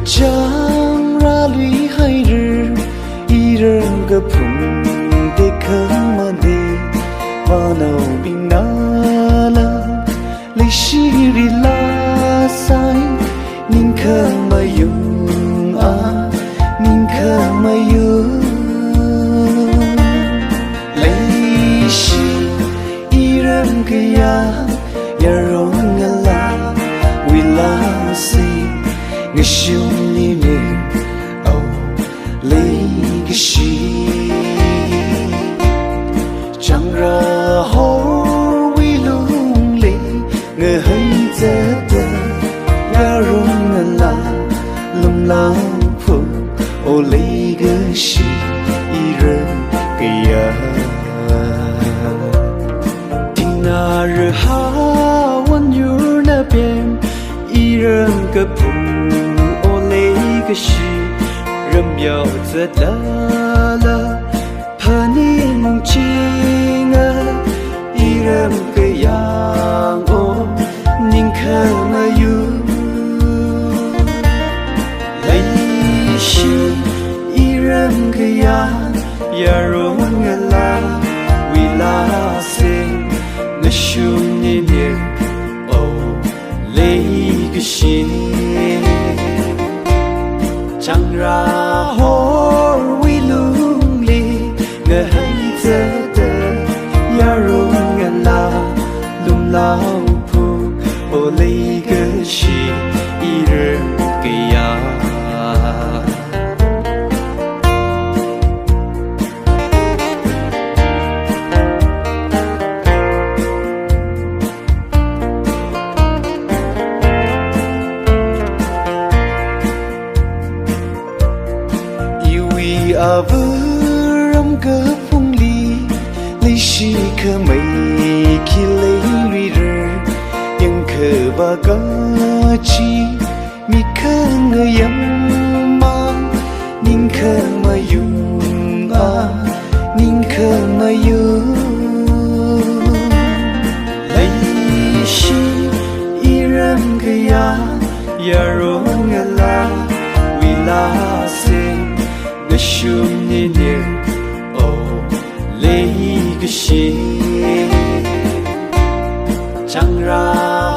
将拉里海日一人个碰的可么的马脑病那了历史里拉塞宁可么用啊宁可么用历史一人个呀容个啦为拉塞我想你呢，哦，那个是，将然后为努力，我很值得，呀容我啦，龙老婆，哦，那个是一人个呀，听那日哈温柔那边，一人个朋友。个是人苗子了了，怕你梦境啊，一人个样哦，宁可没有，泪是一人个样，呀容个啦，为啦谁，那兄弟呢？哦，泪个是。将然后为努力，我很值得，呀容我啦，龙老婆，我那个是一人个呀。阿不让个风里，历史可没起来旅日，ยัง可把个起，米可我样嘛，宁可没用啊，宁可没用，历史一人个呀，呀容个啦，为啦谁？那兄弟呢？哦，那个是，将然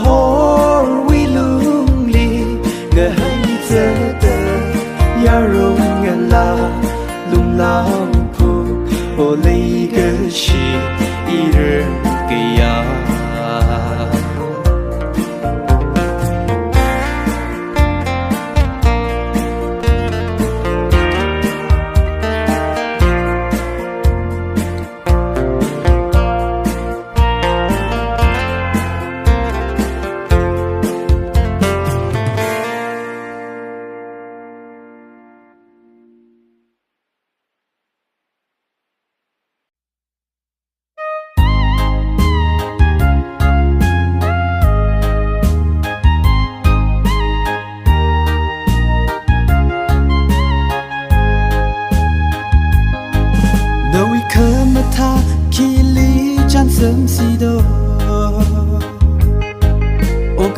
后为努力，我很值得，呀容我啦，龙老婆，我那个是一人个呀。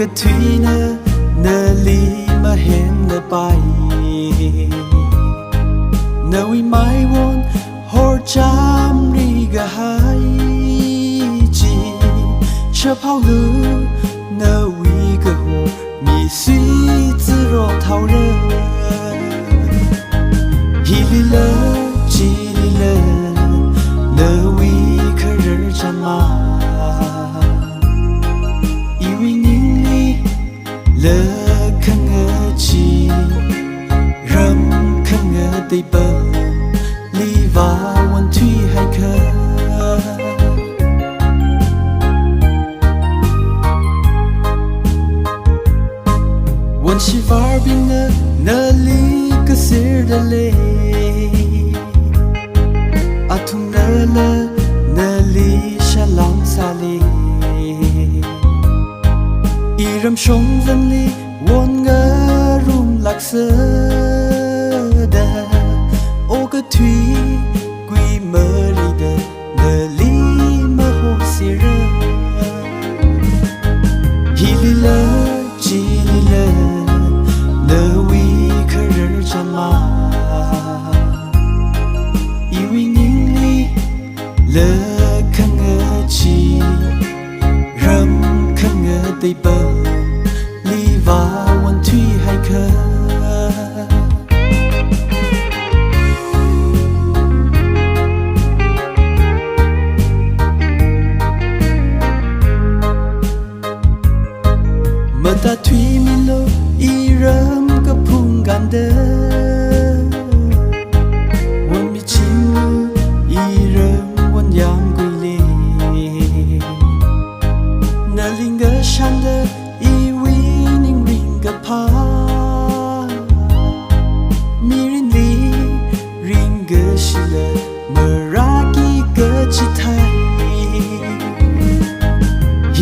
ก็ทวีนาลีมาเห็นไปนาวิไม่วนหอจามรีกะหายจีเชื่อเผาลือนาวิกะหัวมีสีจืรอเท่าเรือฮีลิเลจีลิเลนาวิเคยจะมาเลขังจีรำขังได้เปิดลีวาวันที่ให้เคยวันชีวาบินนาลีก็เสียดเลยอาทุงนาลีฉลองซาลีอีรำชงจันลีวนเงารุ่มหลักเสดาโอกะทวีกุยเมรีเดเนลีมาโฮเสียฮีลิเลจีลิเลเนวี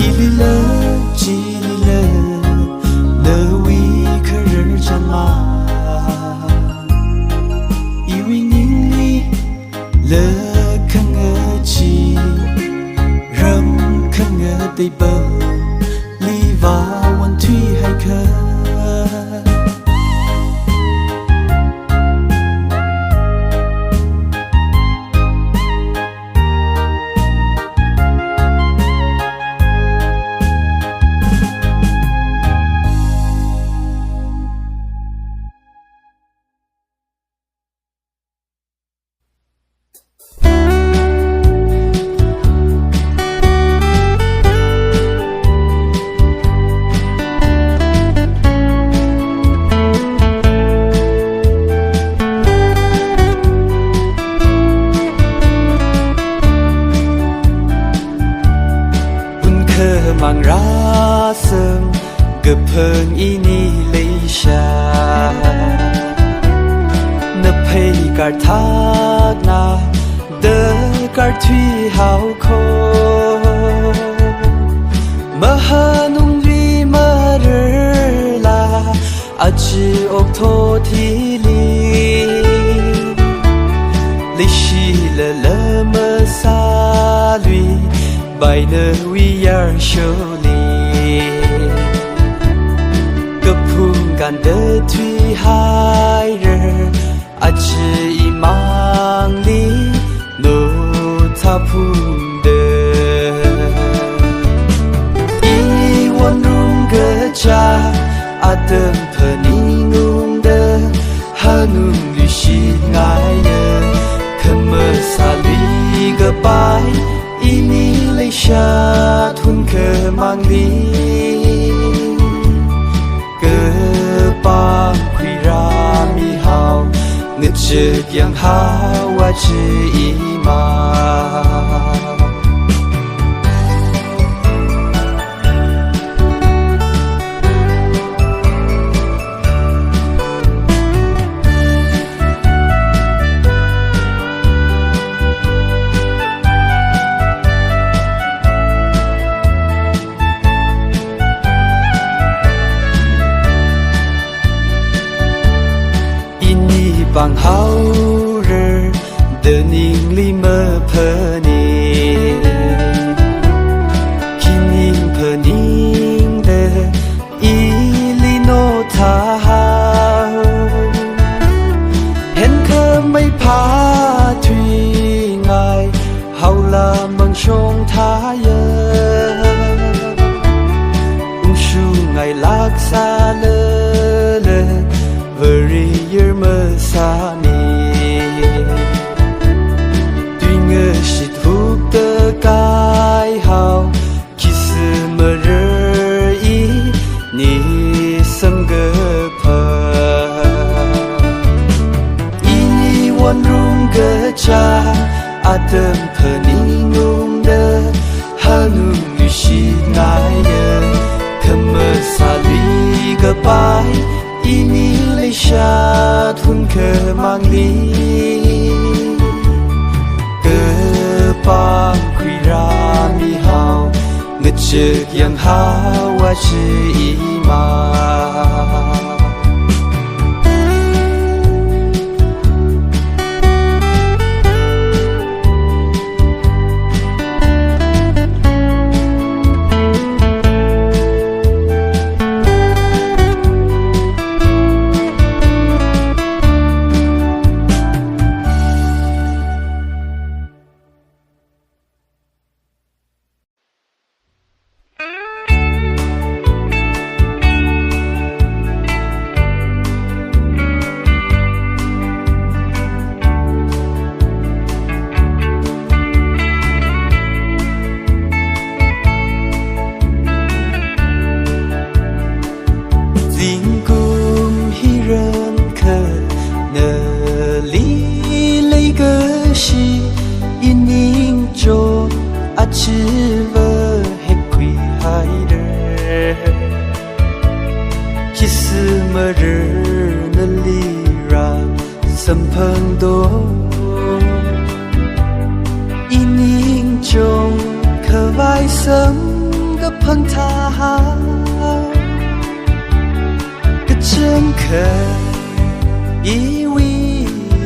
ฮิลิเลจิลิเลเนวีเคเรจามาอีวินิงลีเลคังเอจีรำคังเอได้เบอลีวาวันที่ให้เคมังราซึงกะเพิงอีนี่เลยชานเพยการทักนาเดการทวีหาวโคมหานุงวีมาเรลาอาจีอกโททีลีลิชีเลเลมซาลุยBy we are surely ก็พุ่งกันเดินที่หายเรืออาจจะอีมังลีโนท่าพุ่งเดินอีวันรุ่งเกิดจากอาเดิมเพนิงุงเดินฮานุงลิชิงายเดินขมสาลีก็ไปอีนี่เลยชาทุนเคมังลีเกิดปางคุยรามีหาวเงือกเจิดยังหาว่าจะอีมาบางเฮาเรเดินนิงลิเมอเพนีคินิงเพนิงเดอีลิโนทาฮาเห็นเคยไม่พาทวีไงเฮาลาเมืองชงทายเยอุ้งชูไงลักษาเลVery year masani Tuy ngờ shit hụt tơ cái hào Khi sư mơ rơ ý Ni sâm gơ phờ Ý niวันรุ่งเกิดจากอาเดิมเพนิงุงเดฮานุงลิชินายเยขมสาลีก็ไปอีนี่เลยชาทุนเคมังลีเกิดปางคุยรามีหาวเงือกเจิดยังหาว่าจะอีมา碰它，个真可以为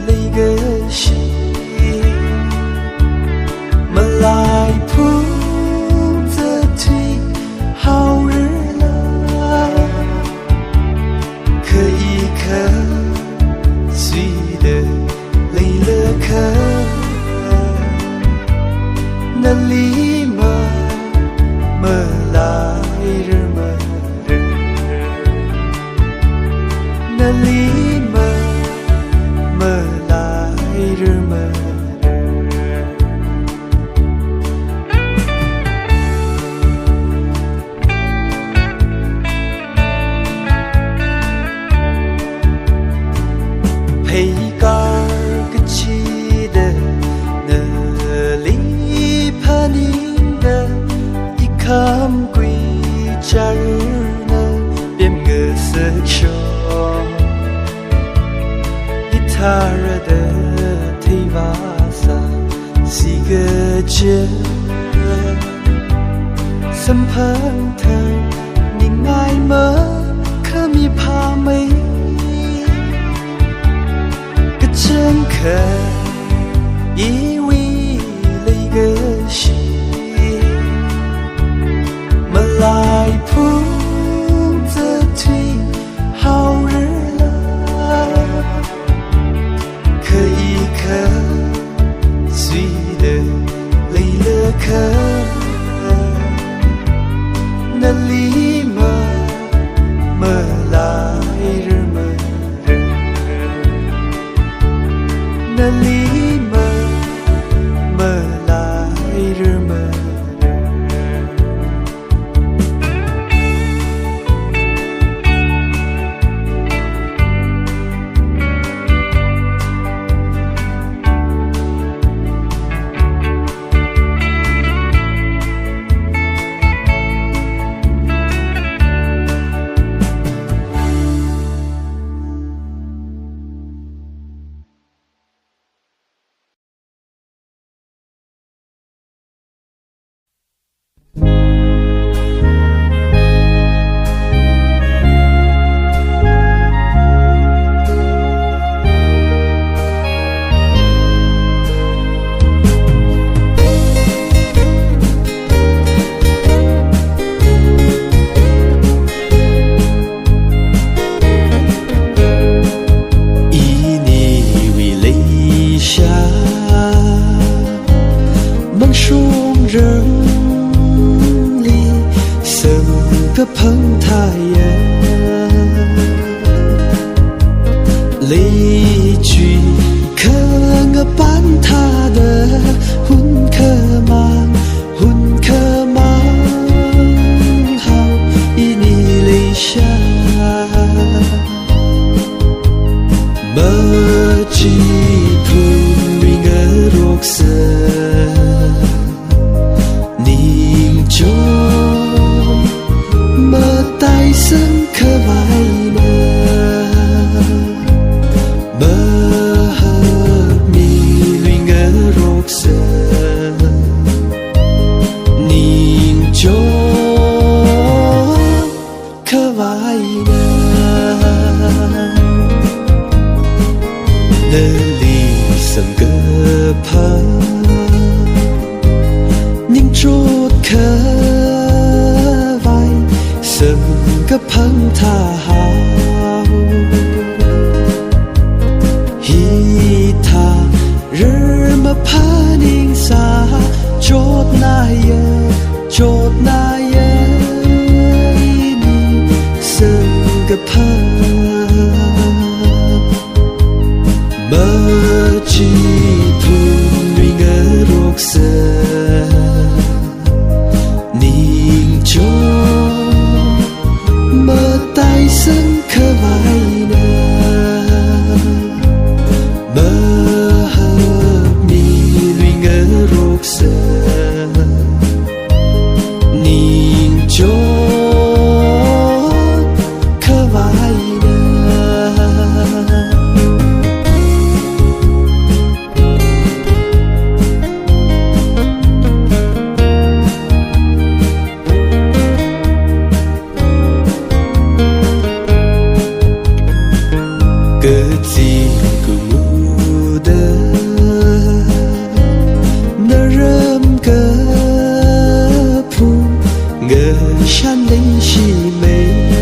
了一个心，么来铺着腿好日了，可一可随的累了可那里么来日么日，那里么来日么日。陪杆个记得那里怕你的一看归假日呢变个色球一他热的提瓦萨是个结สัมพันธ์เธอนี่ง่ายเมื่อเคยมีพาไม่ก็真可以为了一个心么来铺着腿好日了，可一可随的累了可那里么来日么日，那里么来日么日。个碰太阳，离去可个伴他的混可忙，好以你泪下，么吉普瑞个肉色，凝重。带生可爱呢，么和米绿个肉色，凝重可爱呢，那里生个旁，凝重可。个碰他好，一他日么怕宁啥，做那样，你生个碰，么吉普瑞个肉色，凝重。带生可爱呢，么和米绿个肉色，你。ngờ shan đây chỉ mây